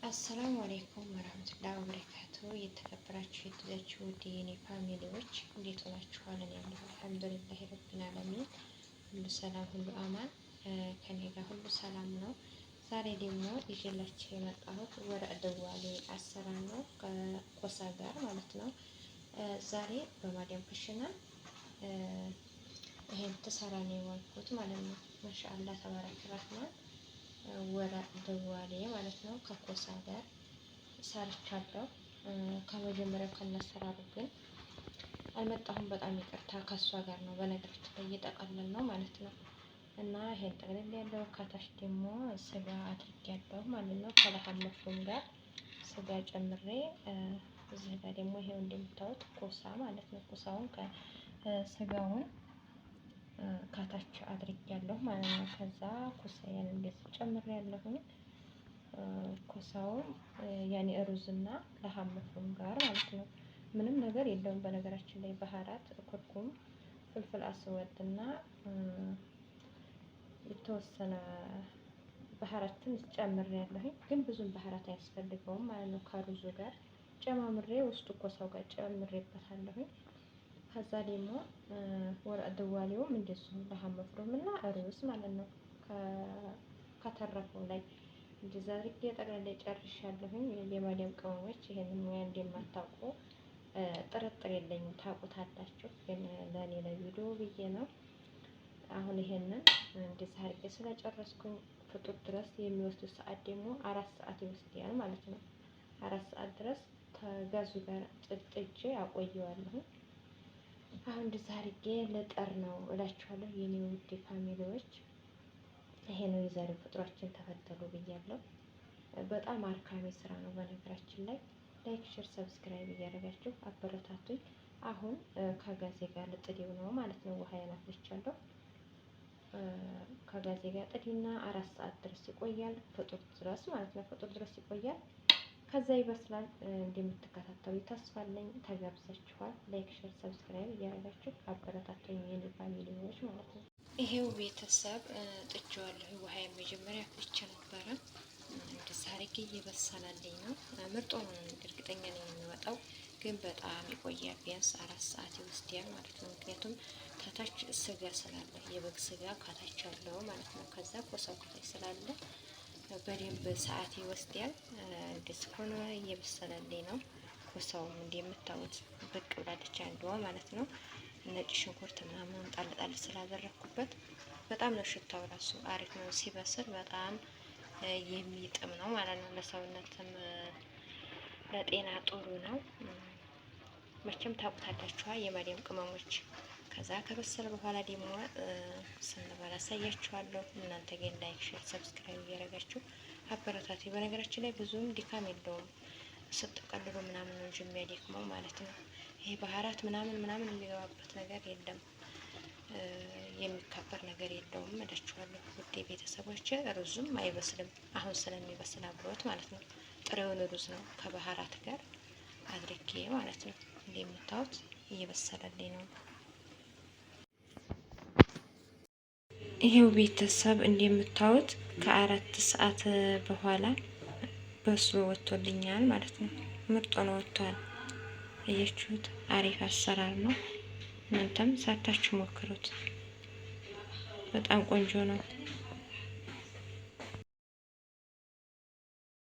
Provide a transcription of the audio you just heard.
አሰላሙ አለይኩም ወራህመቱላሂ ወበረካቱ። የተከበራችሁ የትዛችሁ ውድ የኔ ፋሚሊዎች እንዴት ሆናችኋል? እኔ ያለሁ አልሐምዱሊላህ ረቢል ዓለሚን ሁሉ ሰላም ሁሉ አማን ከኔ ጋር ሁሉ ሰላም ነው። ዛሬ ደግሞ ይዤላችሁ የመጣሁት ወረቅ ደዋሌ አሰራር ነው ከኮሳ ጋር ማለት ነው። ዛሬ በማዲያም ኩሽና ይሄን ተሰራ ነው የዋልኩት ማለት ነው። ማሻአላህ ተባረከ ረህማን ወረቅ ደዋሌ ማለት ነው ከኮሳ ጋር ሰርቻለሁ። ከመጀመሪያው ከነሰራሩ ግን አልመጣሁም። በጣም ይቅርታ ከሷ ጋር ነው በነገራችን ላይ እየጠቀለል ነው ማለት ነው። እና ይሄን ጠቅልል ያለው ከታች ደግሞ ስጋ አድርጌያለሁ ማለት ነው። ከለሐም መፍሩም ጋር ስጋ ጨምሬ እዚህ ጋር ደግሞ ይሄው እንደምታዩት ኮሳ ማለት ነው። ኮሳውን ከስጋውን ከታች አድርጌያለሁ ማለት ነው። ከዛ ኮሳዬን እንደዚህ ጨምሬያለሁ። ኮሳውን ያኔ ሩዝና ለሐም መፍሩም ጋር ማለት ነው። ምንም ነገር የለውም በነገራችን ላይ ባህራት ኩርኩም፣ ፍልፍል አስወድና የተወሰነ ባህራት ትንሽ ጨምሬያለሁ። ግን ብዙም ባህራት አያስፈልገውም ማለት ነው። ከሩዙ ጋር ጨማምሬ ውስጡ ኮሳው ጋር ጨምሬበታለሁ። ከዛ ደግሞ ወረቅ ደዋሌውም እንደዚሁ ለሐም መፍሩም እና ሩዝ ማለት ነው። ከተረፈው ላይ እንደዛ አድርጌ ጠቅላላ ጨርሻለሁኝ። የማዲያም ቅመሞች ይሄንን ሙያ እንደማታውቁ ጥርጥር የለኝም፣ ታውቁታላችሁ። ግን ለኔ ለቪዲዮ ብዬ ነው። አሁን ይሄንን እንደዛ አድርጌ ስለጨረስኩኝ ፍጡር ድረስ የሚወስድ ሰዓት ደግሞ 4 ሰዓት ይወስዳል ማለት ነው። 4 ሰዓት ድረስ ከጋዙ ጋር ጥጄ አቆየዋለሁ። አሁን እንደዛ አድርጌ ልጠር ነው እላችኋለሁ የኔ ውድ ፋሚሊዎች። ይሄ ነው የዛሬው ፍጡራችን። ተፈተሉ ብያለሁ። በጣም አድካሚ ስራ ነው በነገራችን ላይ። ላይክ፣ ሼር፣ ሰብስክራይብ እያደረጋችሁ አበረታቱኝ። አሁን ከጋዜ ጋር ልጥዴው ነው ማለት ነው። ውሃ ያናፍልቻለሁ። ከጋዜ ጋር ጥዲና 4 ሰዓት ድረስ ይቆያል። ፍጡር ድረስ ማለት ነው። ፍጡር ድረስ ይቆያል። ከዛ ይበስላል። እንደምትከታተሉ ተስፋ አለኝ። ተጋብዛችኋል። ላይክ፣ ሼር፣ ሰብስክራይብ እያደረጋችሁ አበረታቱኝ የኔ ፋሚሊዎች ማለት ነው። ይሄው ቤተሰብ ጥጄዋለሁ። ውሃ መጀመሪያ ፍልቼ ነበረ። እንደዛ አድርጌ እየበሰለልኝ ነው። ምርጥ ሆኖ እርግጠኛ ነኝ የሚወጣው፣ ግን በጣም ይቆያል። ቢያንስ 4 ሰዓት ይወስዳል ማለት ነው። ምክንያቱም ከታች ስጋ ስላለ የበግ ስጋ ከታች አለው ማለት ነው። ከዛ ኮሳው ከታች ስላለ በደንብ ሰዓት ይወስዳል። እንደዚህ ሆኖ እየበሰለልኝ ነው። ኮሳውም እንደምታዩት ብቅ ብላለች አንዷ ማለት ነው። ነጭ ሽንኩርት ምናምን ጣል ጣል ስላደረኩበት በጣም ነው ሽታው ራሱ አሪፍ ነው። ሲበስል በጣም የሚጥም ነው ማለት ነው። ለሰውነትም ለጤና ጥሩ ነው። መቼም ታውቁታላችኋ የማዲያም ቅመሞች። ከዛ ከበሰለ በኋላ ደግሞ ስንበላ አሳያችኋለሁ። እናንተ ግን ላይክ፣ ሼር፣ ሰብስክራይብ እያደረጋችሁ አበረታቱ። በነገራችን ላይ ብዙም ድካም የለውም። ስትቀልሉ ምናምን ነው እንጂ የሚያደክመው ማለት ነው። ይሄ ባህራት ምናምን የሚገባበት ነገር የለም። የሚካበር ነገር የለውም እላችኋለሁ ውዴ ቤተሰቦች። ሩዙም አይበስልም አሁን ስለሚበስል አብሮት ማለት ነው። ጥሬውን ሩዝ ነው ከባህራት ጋር አድርጌ ማለት ነው። እንደምታዩት እየበሰለልኝ ነው። ይሄው ቤተሰብ እንደምታዩት ከ4 ሰዓት በኋላ በስሎ ወጥቶልኛል ማለት ነው። ምርጥ ነው ወጥቷል። አያችሁት? አሪፍ አሰራር ነው። እናንተም ሰርታችሁ ሞክሩት። በጣም ቆንጆ ነው።